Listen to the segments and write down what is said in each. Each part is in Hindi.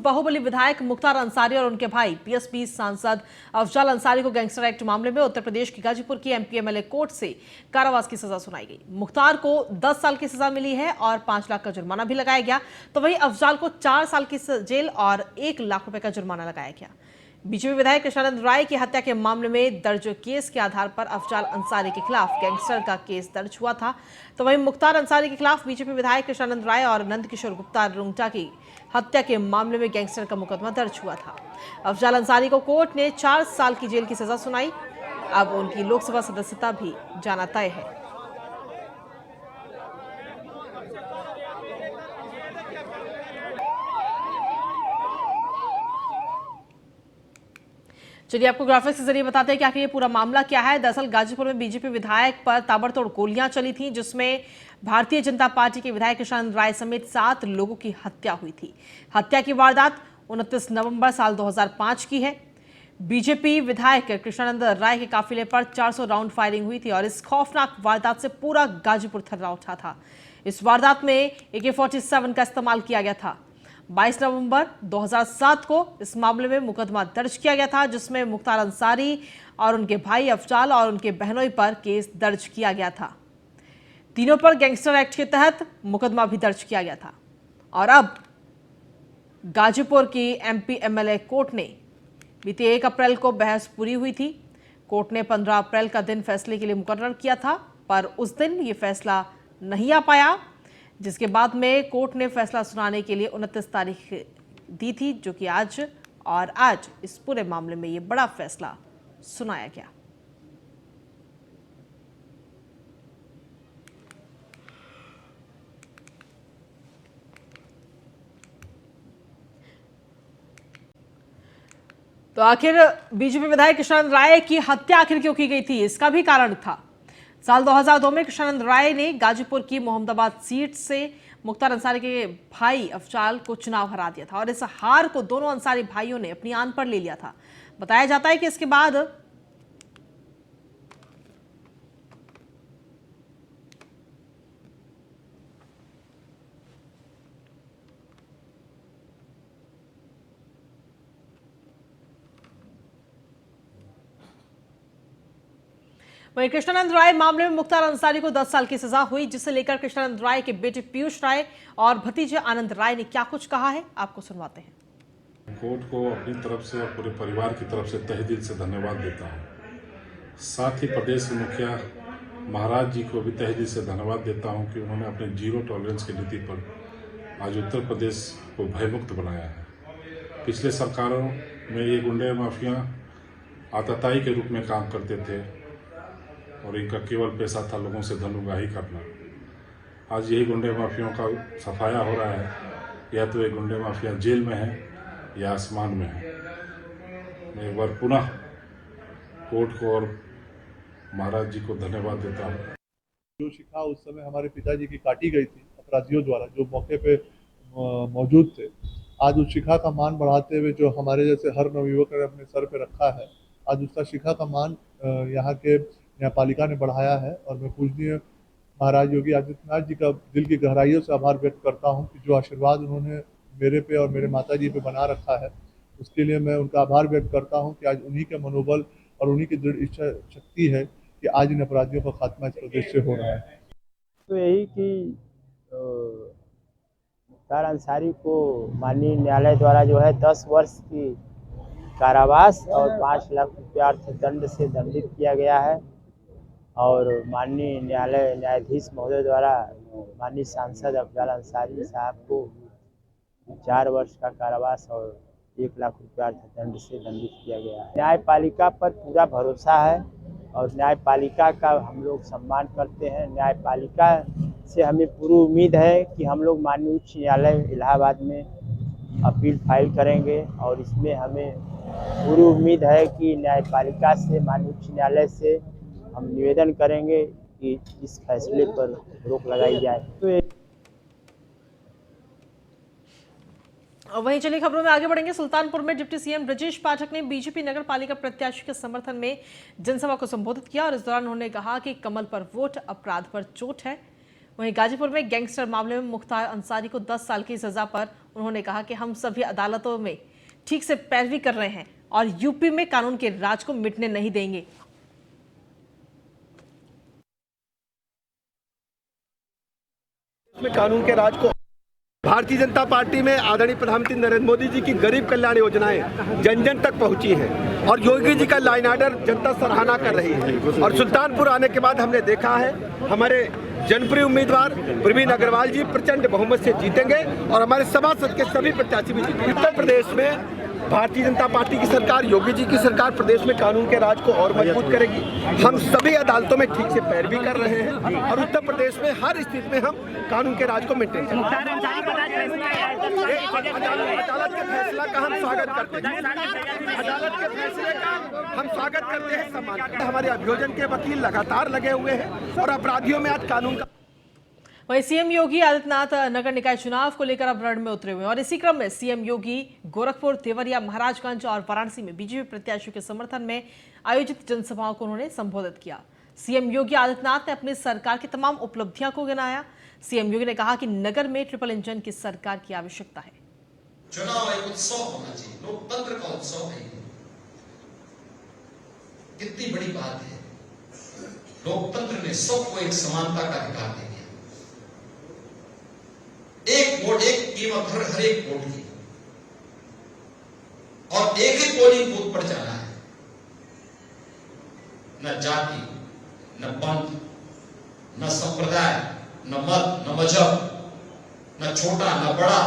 बाहुबली विधायक मुख्तार अंसारी और उनके भाई पीएसपी सांसद अफजाल अंसारी को गैंगस्टर एक्ट मामले में उत्तर प्रदेश की गाजीपुर की एमपीएमएलए कोर्ट से कारावास की सजा सुनाई गई। मुख्तार को 10 साल की सजा मिली है और 5 लाख का जुर्माना भी लगाया गया, तो वहीं अफजाल को 4 साल की जेल और 1 लाख रुपए का जुर्माना लगाया गया। बीजेपी विधायक कृष्णानंद राय की हत्या के मामले में दर्ज केस के आधार पर अफजाल अंसारी के खिलाफ गैंगस्टर का केस दर्ज हुआ था, तो वहीं मुख्तार अंसारी के खिलाफ बीजेपी विधायक कृष्णानंद राय और नंदकिशोर गुप्ता रुंगटा की हत्या के मामले में गैंगस्टर का मुकदमा दर्ज हुआ था। अफजाल अंसारी को कोर्ट ने 4 साल की जेल की सजा सुनाई। अब उनकी लोकसभा सदस्यता भी जाना तय है। चलिए आपको ग्राफिक्स के जरिए बताते हैं कि आखिर ये पूरा मामला क्या है। दरअसल गाजीपुर में बीजेपी विधायक पर ताबड़तोड़ गोलियां चली थी, जिसमें भारतीय जनता पार्टी के विधायक कृष्णानंद राय समेत 7 लोगों की हत्या हुई थी। हत्या की वारदात 29 नवंबर साल 2005 की है। बीजेपी विधायक कृष्णानंद राय के काफिले पर 400 राउंड फायरिंग हुई थी और इस खौफनाक वारदात से पूरा गाजीपुर थर्रा उठा था। इस वारदात में AK-47 का इस्तेमाल किया गया था। 22 नवंबर 2007 को इस मामले में मुकदमा दर्ज किया गया था, जिसमें मुख्तार अंसारी और उनके भाई अफजाल और उनके बहनोई पर केस दर्ज किया गया था। तीनों पर गैंगस्टर एक्ट के तहत मुकदमा भी दर्ज किया गया था। और अब गाजीपुर की एमपीएमएलए कोर्ट ने बीते 1 अप्रैल को बहस पूरी हुई थी। कोर्ट ने 15 अप्रैल का दिन फैसले के लिए मुकर्रर किया था, पर उस दिन ये फैसला नहीं आ पाया, जिसके बाद में कोर्ट ने फैसला सुनाने के लिए 29 तारीख दी थी, जो कि आज इस पूरे मामले में ये बड़ा फैसला सुनाया गया। तो आखिर बीजेपी विधायक कृष्णानंद राय की हत्या आखिर क्यों की गई थी, इसका भी कारण था। साल 2002 में कृष्णानंद राय ने गाजीपुर की मोहम्मदाबाद सीट से मुख्तार अंसारी के भाई अफजाल को चुनाव हरा दिया था और इस हार को दोनों अंसारी भाइयों ने अपनी आन पर ले लिया था। बताया जाता है कि इसके बाद वहीं कृष्णानंद राय मामले में मुख्तार अंसारी को 10 साल की सजा हुई, जिसे लेकर कृष्णानंद राय के बेटे पीयूष राय और भतीजे आनंद राय ने क्या कुछ कहा है, आपको सुनवाते हैं। कोर्ट को अपनी तरफ से और पूरे परिवार की तरफ से तहे दिल से धन्यवाद देता हूं। साथ ही प्रदेश के मुखिया महाराज जी को भी तहे दिल से धन्यवाद देता हूं कि उन्होंने अपने जीरो टॉलरेंस की नीति पर आज उत्तर प्रदेश को भयमुक्त बनाया है। पिछले सरकारों में ये गुंडे माफिया आतताई के रूप में काम करते थे और इनका केवल पैसा था लोगों से धनुगाही करना। आज यही गुंडे माफियों का सफाया हो रहा है, या तो ये गुंडे माफिया जेल में है या आसमान में है। मैं एक बार पुनः कोर्ट को और महाराज जी को धन्यवाद देता हूँ। जो शिखा उस समय हमारे पिताजी की काटी गई थी अपराधियों द्वारा, जो मौके पे मौजूद थे, आज उस शिखा का मान बढ़ाते हुए जो हमारे जैसे हर नवयुवक ने अपने सर पे रखा है, आज उसका शिखा का मान यहाँ के न्यायपालिका ने बढ़ाया है। और मैं पूजनीय महाराज योगी आदित्यनाथ जी का दिल की गहराइयों से आभार व्यक्त करता हूँ कि जो आशीर्वाद उन्होंने मेरे पे और मेरे माता जी पे बना रखा है, उसके लिए मैं उनका आभार व्यक्त करता हूँ कि आज उन्हीं के मनोबल और उन्हीं की दृढ़ इच्छा शक्ति है कि आज इन अपराधियों का खात्मा इस प्रदेश से हो रहा है। तो यही कि मुख्तार अंसारी को माननीय न्यायालय द्वारा जो है 10 वर्ष की कारावास और 5 लाख रुपया अर्थदंड से दंडित किया गया है। और माननीय न्यायाधीश महोदय द्वारा माननीय सांसद अफजाल अंसारी साहब को 4 वर्ष का कारावास और 1 लाख रुपया अर्थदंड से दंडित किया गया है। न्यायपालिका पर पूरा भरोसा है और न्यायपालिका का हम लोग सम्मान करते हैं। न्यायपालिका से हमें पूरी उम्मीद है कि हम लोग माननीय उच्च न्यायालय इलाहाबाद में अपील फाइल करेंगे और इसमें हमें पूरी उम्मीद है कि न्यायपालिका से माननीय उच्च न्यायालय से हम निवेदन करेंगे कि इस फैसले पर रोक लगाई जाए। तो वहीं चलिए खबरों में आगे बढ़ेंगे। सुल्तानपुर में डिप्टी सीएम ब्रजेश पाठक ने बीजेपी नगर पालिका प्रत्याशी के समर्थन में जनसभा को संबोधित किया और इस दौरान उन्होंने कहा कि कमल पर वोट अपराध पर चोट है। वहीं गाजीपुर में गैंगस्टर मामले में मुख्तार अंसारी को 10 साल की सजा पर उन्होंने कहा कि हम सभी अदालतों में ठीक से पैरवी कर रहे हैं और यूपी में कानून के राज को मिटने नहीं देंगे। में कानून के राज को भारतीय जनता पार्टी में आदरणीय प्रधानमंत्री नरेंद्र मोदी जी की गरीब कल्याण योजनाएं जन जन तक पहुंची हैं और योगी जी का लाइन आर्डर जनता सराहना कर रही है। और सुल्तानपुर आने के बाद हमने देखा है हमारे जनप्रिय उम्मीदवार प्रवीण अग्रवाल जी प्रचंड बहुमत से जीतेंगे और हमारे सभासद के सभी प्रत्याशी भी जीतेंगे। उत्तर प्रदेश में भारतीय जनता पार्टी की सरकार, योगी जी की सरकार प्रदेश में कानून के राज को और मजबूत करेगी। हम सभी अदालतों में ठीक से पैरवी कर रहे हैं और उत्तर प्रदेश में हर स्थिति में हम कानून के राज को मेंटेन करेंगे। अदालत के फैसला का हम स्वागत करते हैं, अदालत के फैसले का हम स्वागत करते हैं, सम्मान करते हैं। हमारे अभियोजन के वकील लगातार लगे हुए हैं और अपराधियों में आज कानून का। वहीं सीएम योगी आदित्यनाथ नगर निकाय चुनाव को लेकर अब रण में उतरे हुए हैं और इसी क्रम में सीएम योगी गोरखपुर, देवरिया, महाराजगंज और वाराणसी में बीजेपी प्रत्याशियों के समर्थन में आयोजित जनसभाओं को उन्होंने संबोधित किया। सीएम योगी आदित्यनाथ ने अपनी सरकार की तमाम उपलब्धियों को गिनाया। सीएम योगी ने कहा कि नगर में ट्रिपल इंजन की सरकार की आवश्यकता है। चुनाव एक उत्सव होना चाहिए, लोकतंत्र का उत्सव है। कितनी बड़ी बात है, लोकतंत्र ने सबको एक समानता का अधिकार दे दिया। एक वोट एक कीमत, हर एक वोट की, और एक ही पोलिंग बूथ पर जाना है। न जाति, न पंथ, न संप्रदाय, न मत, न मजहब, न छोटा न बड़ा,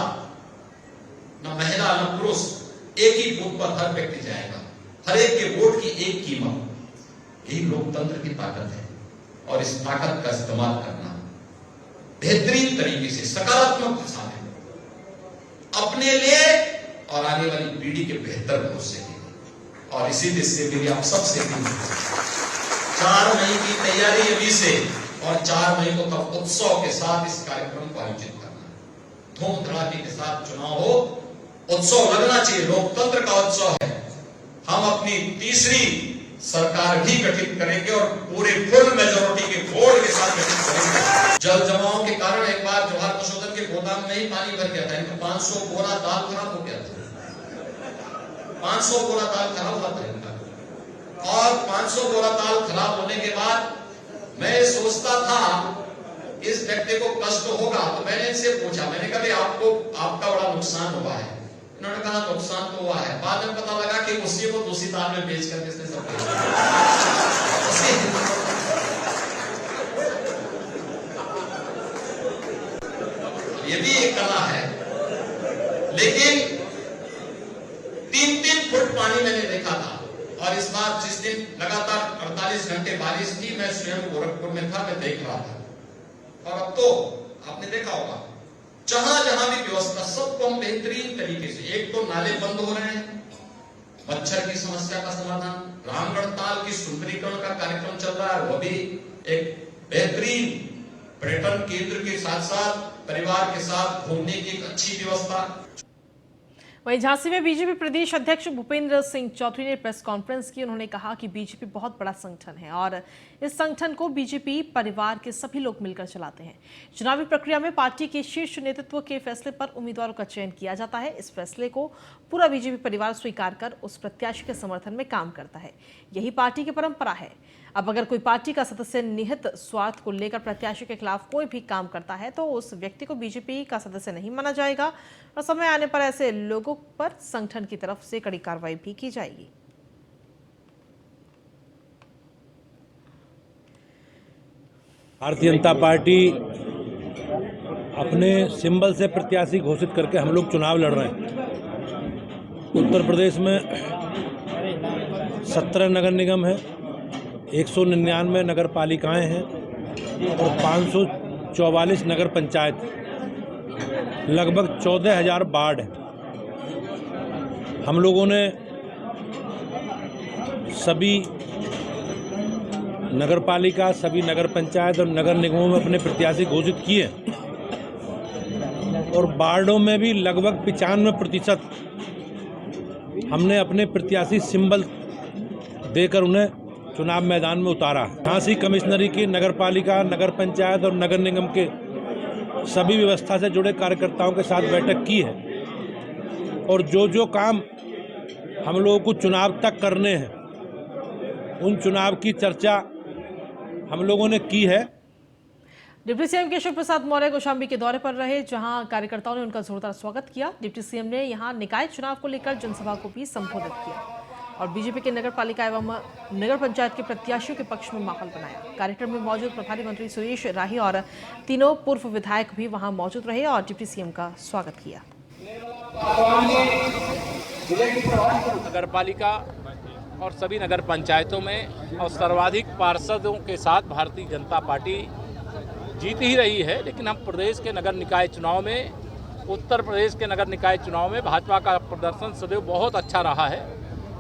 न महिला न पुरुष, एक ही बूथ पर हर व्यक्ति जाएगा। हर एक के वोट की एक कीमत। यही लोकतंत्र की ताकत है और इस ताकत का इस्तेमाल करना बेहतरीन तरीके से, सकारात्मक भाषा में अपने लिए और आने वाली पीढ़ी के बेहतर भविष्य के लिए। और इसी दृष्टि से मेरी आप सबसे 4 मई की तैयारी अभी से और 4 मई को तब उत्सव के साथ इस कार्यक्रम को आयोजित करना है। धूम धड़ाके के साथ चुनाव हो, उत्सव लगना चाहिए, लोकतंत्र का उत्सव है। हम अपनी तीसरी सरकार भी गठित करेंगे और पूरे फुल मेजोरिटी के वोट के साथ गठित करेंगे। जल जमाव के कारण एक बार जवाहर पशुधन के गोदाम में ही पानी भर गया था। इनका 500 बोरा दाल खराब हो गया था। 500 बोरा दाल खराब हुआ था इनका। और 500 बोरा दाल खराब होने के बाद मैं सोचता था इस व्यक्ति को कष्ट होगा, तो मैंने इनसे पूछा, मैंने कहा आपका बड़ा नुकसान हुआ है। उन्होंने कहा नुकसान तो हुआ है। बाद में पता लगा कि उसी को दूसरी दाल में बेच करके इसने सब ये भी एक कला है। लेकिन 3-3 फुट पानी मैंने देखा था। और इस बार जिस दिन लगातार 48 घंटे बारिश थी, मैं स्वयं गोरखपुर में था, मैं देख रहा था। और अब तो आपने देखा होगा जहां जहां भी व्यवस्था सबको हम बेहतरीन तरीके से, एक तो नाले बंद हो रहे हैं, मच्छर की समस्या का समाधान, रामगढ़ ताल की सुंदरीकरण का कार्यक्रम चल रहा है, वो भी एक बेहतरीन पर्यटन केंद्र के साथ साथ परिवार के साथ घूमने की एक अच्छी व्यवस्था। वहीं झांसी में बीजेपी प्रदेश अध्यक्ष भूपेंद्र सिंह चौधरी ने प्रेस कॉन्फ्रेंस की। उन्होंने कहा कि बीजेपी बहुत बड़ा संगठन है और इस संगठन को बीजेपी परिवार के सभी लोग मिलकर चलाते हैं। चुनावी प्रक्रिया में पार्टी के शीर्ष नेतृत्व के फैसले पर उम्मीदवारों का चयन किया जाता है। इस फैसले को पूरा बीजेपी परिवार स्वीकार कर उस प्रत्याशी के समर्थन में काम करता है। यही पार्टी की परंपरा है। अब अगर कोई पार्टी का सदस्य निहित स्वार्थ को लेकर प्रत्याशी के खिलाफ कोई भी काम करता है तो उस व्यक्ति को बीजेपी का सदस्य नहीं माना जाएगा और समय आने पर ऐसे लोगों पर संगठन की तरफ से कड़ी कार्रवाई भी की जाएगी। भारतीय जनता पार्टी अपने सिंबल से प्रत्याशी घोषित करके हम लोग चुनाव लड़ रहे हैं। उत्तर प्रदेश में 17 नगर निगम है, 199 नगर पालिकाएँ हैं और 544 नगर पंचायत, लगभग 14,000 वार्ड है। हम लोगों ने सभी नगर पालिका, सभी नगर पंचायत और नगर निगमों में अपने प्रत्याशी घोषित किए और वार्डों में भी लगभग 95% हमने अपने प्रत्याशी सिंबल देकर उन्हें चुनाव मैदान में उतारा। झांसी कमिश्नरी की नगर पालिका, नगर पंचायत और नगर निगम के सभी व्यवस्था से जुड़े कार्यकर्ताओं के साथ बैठक की है और जो काम हम लोगों को चुनाव तक करने हैं उन चुनाव की चर्चा हम लोगों ने की है। डिप्टी सीएम केशव प्रसाद मौर्य कौशाम्बी के दौरे पर रहे, जहां कार्यकर्ताओं ने उनका जोरदार स्वागत किया। डिप्टी सीएम ने यहां निकाय चुनाव को लेकर जनसभा को भी संबोधित किया और बीजेपी के नगर पालिका एवं नगर पंचायत के प्रत्याशियों के पक्ष में माहौल बनाया। कार्यक्रम में मौजूद प्रभारी मंत्री सुरेश राही और तीनों पूर्व विधायक भी वहां मौजूद रहे और डिप्टी सीएम का स्वागत किया। नगर पालिका और सभी नगर पंचायतों में और सर्वाधिक पार्षदों के साथ भारतीय जनता पार्टी जीत ही रही है, लेकिन हम प्रदेश के नगर निकाय चुनाव में, उत्तर प्रदेश के नगर निकाय चुनाव में भाजपा का प्रदर्शन सदैव बहुत अच्छा रहा है,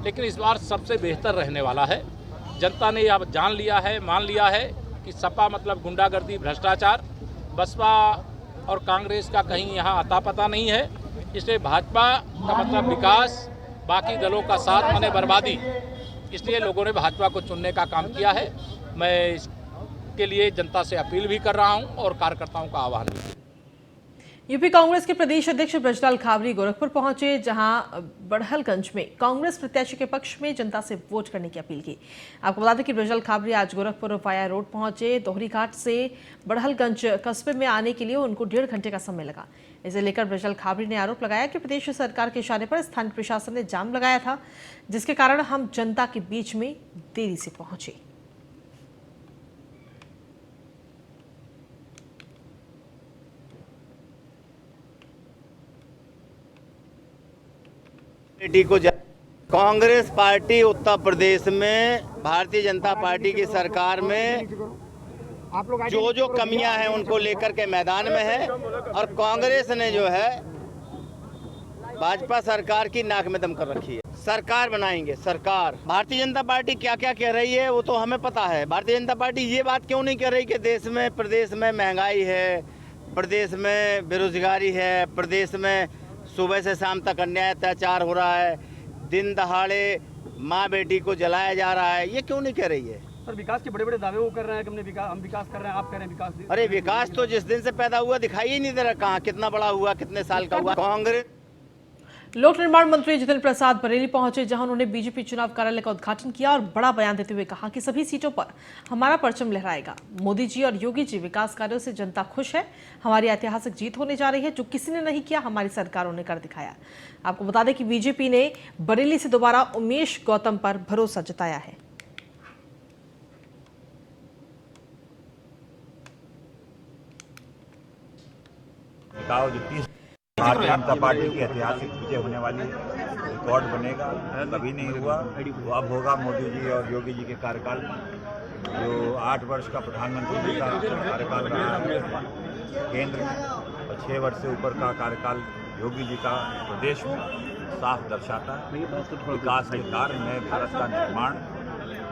लेकिन इस बार सबसे बेहतर रहने वाला है। जनता ने यह जान लिया है, मान लिया है कि सपा मतलब गुंडागर्दी, भ्रष्टाचार, बसपा और कांग्रेस का कहीं यहाँ अता पता नहीं है। इसलिए भाजपा का मतलब विकास, बाकी दलों का साथ माने बर्बादी। इसलिए लोगों ने भाजपा को चुनने का काम किया है। मैं इसके लिए जनता से अपील भी कर रहा हूं और कार्यकर्ताओं का आह्वान भी। यूपी कांग्रेस के प्रदेश अध्यक्ष ब्रजलाल खाबरी गोरखपुर पहुंचे, जहां बड़हलगंज में कांग्रेस प्रत्याशी के पक्ष में जनता से वोट करने की अपील की। आपको बता दें कि ब्रजलाल खाबरी आज गोरखपुर वाया रोड पहुंचे। दोहरी घाट से बड़हलगंज कस्बे में आने के लिए उनको 1.5 घंटे का समय लगा। इसे लेकर ब्रजलाल खाबरी ने आरोप लगाया कि प्रदेश सरकार के इशारे पर स्थानीय प्रशासन ने जाम लगाया था, जिसके कारण हम जनता के बीच में देरी से पहुंचे। बेटी को कांग्रेस पार्टी उत्तर प्रदेश में भारतीय जनता पार्टी की सरकार में जो कमियां हैं उनको लेकर के मैदान में है और कांग्रेस ने जो है भाजपा सरकार की नाक में दम कर रखी है। सरकार बनाएंगे, सरकार। भारतीय जनता पार्टी क्या क्या कह रही है वो तो हमें पता है। भारतीय जनता पार्टी ये बात क्यों नहीं कह रही कि देश में, प्रदेश में महंगाई है, प्रदेश में बेरोजगारी है, प्रदेश में सुबह से शाम तक अन्याय अत्याचार हो रहा है, दिन दहाड़े माँ बेटी को जलाया जा रहा है, ये क्यों नहीं कह रही है? सर, विकास के बड़े बड़े दावे वो कर रहे हैं कि हम विकास कर रहे हैं, आप कह रहे हैं विकास। अरे विकास तो जिस दिन से पैदा हुआ दिखाई ही नहीं दे रहा, कहाँ कितना बड़ा हुआ, कितने साल का हुआ। कांग्रेस लोक निर्माण मंत्री जितेंद्र प्रसाद बरेली पहुंचे, जहां उन्होंने बीजेपी चुनाव कार्यालय का उद्घाटन किया और बड़ा बयान देते हुए कहा कि सभी सीटों पर हमारा परचम लहराएगा। मोदी जी और योगी जी विकास कार्यों से जनता खुश है। हमारी ऐतिहासिक जीत होने जा रही है, जो किसी ने नहीं किया, हमारी सरकारों ने कर दिखाया। आपको बता दें कि बीजेपी ने बरेली से दोबारा उमेश गौतम पर भरोसा जताया है। भारतीय जनता पार्टी की ऐतिहासिक विजय होने वाली, रिकॉर्ड बनेगा, कभी नहीं हुआ, वो अब होगा मोदी जी और योगी जी के कार्यकाल में। जो 8 वर्ष का प्रधानमंत्री जी का कार्यकाल रहा है केंद्र में और 6 वर्ष से ऊपर का कार्यकाल योगी जी का प्रदेश में, साफ दर्शाता है विकास के कार्य, नए भारत का निर्माण,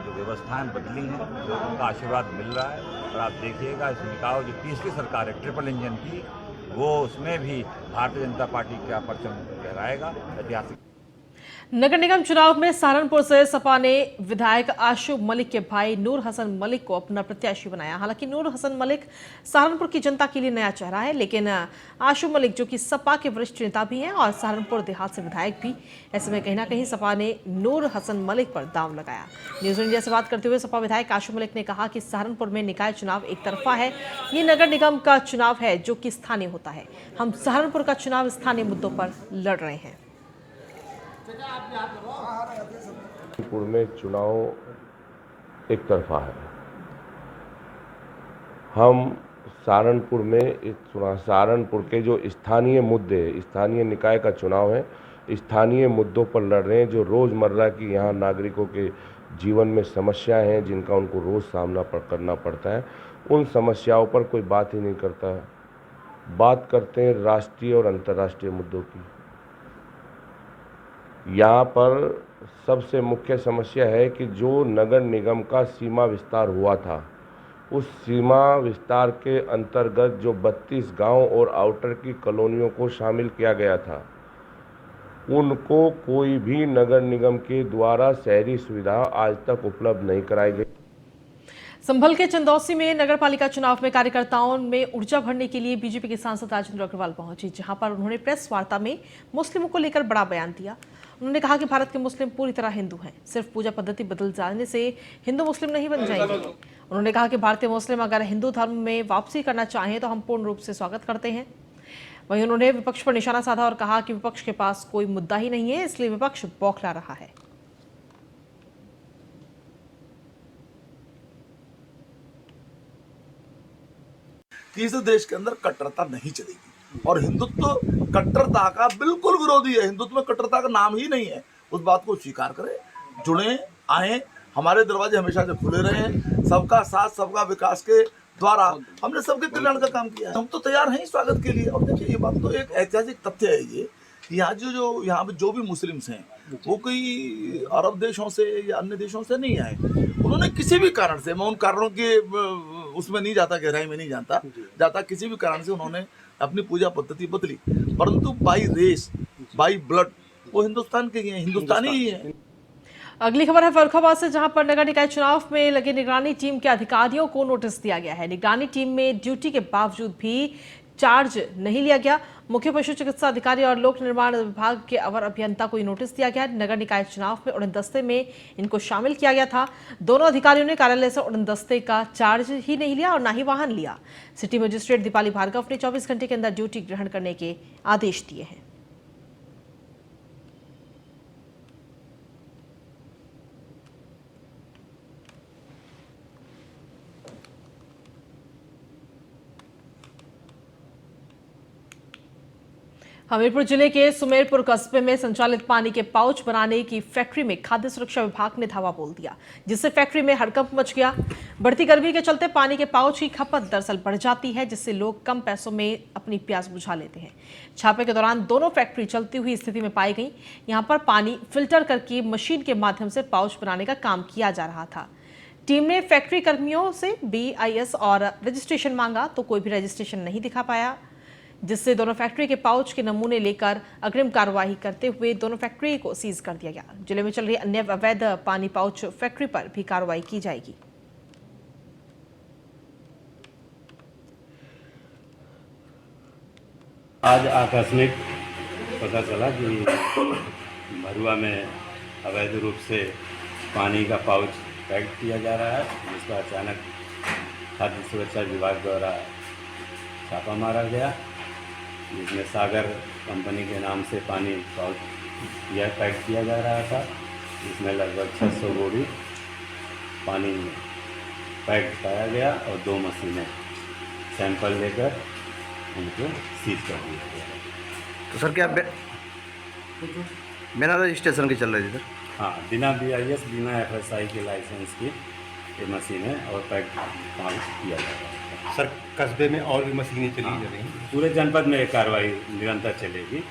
जो व्यवस्थाएं बदली हैं, लोगों का आशीर्वाद मिल रहा है। और आप देखिएगा इस निकाय जो तीसरी सरकार है ट्रिपल इंजन की, वो उसमें भी भारतीय जनता पार्टी का परचम लहराएगा। ऐतिहासिक नगर निगम चुनाव में सहारनपुर से सपा ने विधायक आशु मलिक के भाई नूर हसन मलिक को अपना प्रत्याशी बनाया। हालांकि नूर हसन मलिक सहारनपुर की जनता के लिए नया चेहरा है, लेकिन आशु मलिक जो कि सपा के वरिष्ठ नेता भी हैं और सहारनपुर देहात से विधायक भी, ऐसे में कहीं ना कहीं सपा ने नूर हसन मलिक पर दांव लगाया। न्यूज इंडिया से बात करते हुए सपा विधायक आशु मलिक ने कहा कि सहारनपुर में निकाय चुनाव एक तरफा है, ये नगर निगम का चुनाव है जो कि स्थानीय होता है। हम सहारनपुर का चुनाव स्थानीय मुद्दों पर लड़ रहे हैं। सहारनपुर में चुनाव एक तरफा है। हम सहारनपुर में सहारनपुर के जो स्थानीय मुद्दे, स्थानीय निकाय का चुनाव है, स्थानीय मुद्दों पर लड़ रहे हैं। जो रोज़मर्रा की यहाँ नागरिकों के जीवन में समस्याएं हैं, जिनका उनको रोज़ सामना करना पड़ता है, उन समस्याओं पर कोई बात ही नहीं करता है। बात करते हैं राष्ट्रीय और अंतर्राष्ट्रीय मुद्दों की। यहाँ पर सबसे मुख्य समस्या है कि जो नगर निगम का सीमा विस्तार हुआ था, उस सीमा विस्तार के अंतर्गत जो 32 गांव और आउटर की कॉलोनियों को शामिल किया गया था, उनको कोई भी नगर निगम के द्वारा शहरी सुविधा आज तक उपलब्ध नहीं कराई गई। संभल के चंदौसी में नगरपालिका चुनाव में कार्यकर्ताओं में ऊर्जा भरने के लिए बीजेपी के सांसद राजेंद्र अग्रवाल पहुंची, जहां पर उन्होंने प्रेस वार्ता में मुस्लिमों को लेकर बड़ा बयान दिया। उन्होंने कहा कि भारत के मुस्लिम पूरी तरह हिंदू हैं, सिर्फ पूजा पद्धति बदल जाने से हिंदू मुस्लिम नहीं बन जाएंगे। उन्होंने कहा कि भारतीय मुस्लिम अगर हिंदू धर्म में वापसी करना चाहें तो हम पूर्ण रूप से स्वागत करते हैं। वहीं उन्होंने विपक्ष पर निशाना साधा और कहा कि विपक्ष के पास कोई मुद्दा ही नहीं है, इसलिए विपक्ष बौखला रहा है। कि इस देश के अंदर कट्टरता नहीं चलेगी और हिंदुत्व कट्टरता का बिल्कुल विरोधी है। हिंदुत्व में कट्टरता का नाम ही नहीं है। उस बात को स्वीकार करें, जुड़े, आए, हमारे दरवाजे हमेशा से खुले रहे हैं। सबका साथ सबका विकास के द्वारा हमने सबके कल्याण का काम किया है। हम तो तैयार हैं स्वागत के लिए। और देखिए, ये बात तो एक ऐतिहासिक तथ्य है। ये यहाँ यहाँ पे जो भी मुस्लिम्स हैं वो कोई अरब देशों से या अन्य देशों से नहीं आए। उन्होंने किसी भी कारण से, मैं उन कारणों के उसमें नहीं जाता, गहराई में नहीं जाता, किसी भी कारण से उन्होंने अपनी पूजा पद्धति बदली, परंतु बाई रेस, बाई ब्लड वो हिंदुस्तान के ही हैं, हिंदुस्तानी ही हैं। अगली खबर है फर्रुखाबाद से, जहां पर नगर निकाय चुनाव में लगे निगरानी टीम के अधिकारियों को नोटिस दिया गया है। निगरानी टीम में ड्यूटी के बावजूद भी चार्ज नहीं लिया गया। मुख्य पशु चिकित्सा अधिकारी और लोक निर्माण विभाग के अवर अभियंता को नोटिस दिया गया। नगर निकाय चुनाव में उड़न दस्ते में इनको शामिल किया गया था। दोनों अधिकारियों ने कार्यालय से उड़न दस्ते का चार्ज ही नहीं लिया और ना ही वाहन लिया। सिटी मजिस्ट्रेट दीपाली भार्गव ने 24 घंटे के अंदर ड्यूटी ग्रहण करने के आदेश दिए हैं। हमीरपुर जिले के सुमेरपुर कस्बे में संचालित पानी के पाउच बनाने की फैक्ट्री में खाद्य सुरक्षा विभाग ने धावा बोल दिया, जिससे फैक्ट्री में हड़कंप मच गया। बढ़ती गर्मी के चलते पानी के पाउच की खपत दरअसल बढ़ जाती है, जिससे लोग कम पैसों में अपनी प्यास बुझा लेते हैं। छापे के दौरान दोनों फैक्ट्री चलती हुई स्थिति में पाई गई। यहाँ पर पानी फिल्टर करके मशीन के माध्यम से पाउच बनाने का काम किया जा रहा था। टीम ने फैक्ट्री कर्मियों से BIS और रजिस्ट्रेशन मांगा तो कोई भी रजिस्ट्रेशन नहीं दिखा पाया, जिससे दोनों फैक्ट्री के पाउच के नमूने लेकर अग्रिम कार्रवाई करते हुए दोनों फैक्ट्री को सीज कर दिया गया। जिले में चल रही अन्य अवैध पानी पाउच फैक्ट्री पर भी कार्रवाई की जाएगी। आज आकस्मिक पता चला कि भरुआ में अवैध रूप से पानी का पाउच पैक किया जा रहा है, जिस पर अचानक खाद्य सुरक्षा विभाग द्वारा छापा मारा गया, जिसमें सागर कंपनी के नाम से पानी पाउच यह पैक किया जा रहा था। इसमें लगभग 600 बोरी पानी पैक पाया गया और 2 मशीनें सैंपल लेकर उनको सीज कर दिया गया। तो सर क्या बिना रजिस्ट्रेशन के चल रही थी सर? हाँ, बिना BIS बिना FSI के लाइसेंस की ये मशीनें और पैक काम किया जा रहा है। सर कस्बे में और भी मशीनें चली जा रही हैं? पूरे जनपद में ये कार्रवाई निरंतर चलेगी।